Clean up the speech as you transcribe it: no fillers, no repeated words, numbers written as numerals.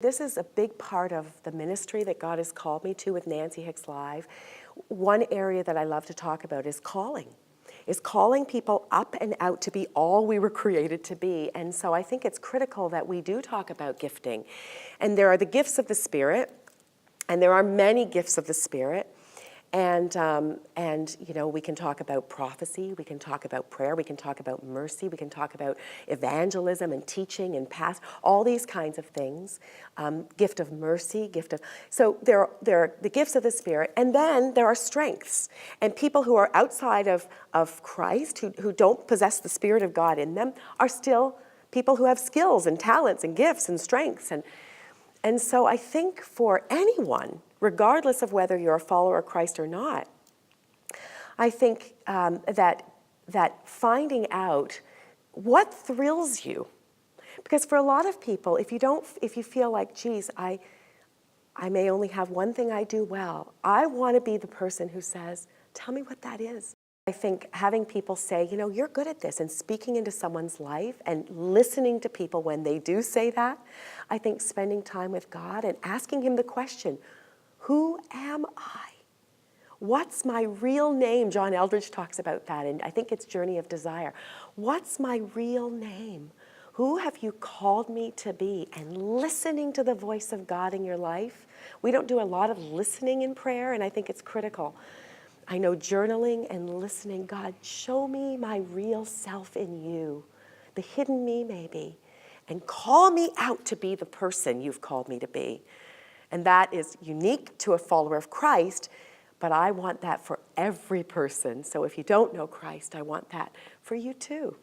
This is a big part of the ministry that God has called me to with NancyHicksLive. One area that I love to talk about is calling people up and out to be all we were created to be. And so I think it's critical that we do talk about gifting. And there are the gifts of the Spirit, and there are many gifts of the Spirit. And you know, we can talk about prophecy, we can talk about prayer, we can talk about mercy, we can talk about evangelism and teaching and all these kinds of things. Gift of mercy, so there are the gifts of the Spirit, and then there are strengths. And people who are outside of Christ, who don't possess the Spirit of God in them, are still people who have skills and talents and gifts and strengths. And so I think for anyone, regardless of whether you're a follower of Christ or not, I think that finding out what thrills you, because for a lot of people, if you feel like, geez, I may only have one thing I do well, I want to be the person who says, tell me what that is. I think having people say, you know, you're good at this, and speaking into someone's life and listening to people when they do say that, I think spending time with God and asking him the question, who am I? What's my real name? John Eldridge talks about that, and I think it's Journey of Desire. What's my real name? Who have you called me to be? And listening to the voice of God in your life. We don't do a lot of listening in prayer, and I think it's critical. I know journaling and listening, God, show me my real self in you, the hidden me maybe, and call me out to be the person you've called me to be. And that is unique to a follower of Christ, but I want that for every person. So if you don't know Christ, I want that for you too.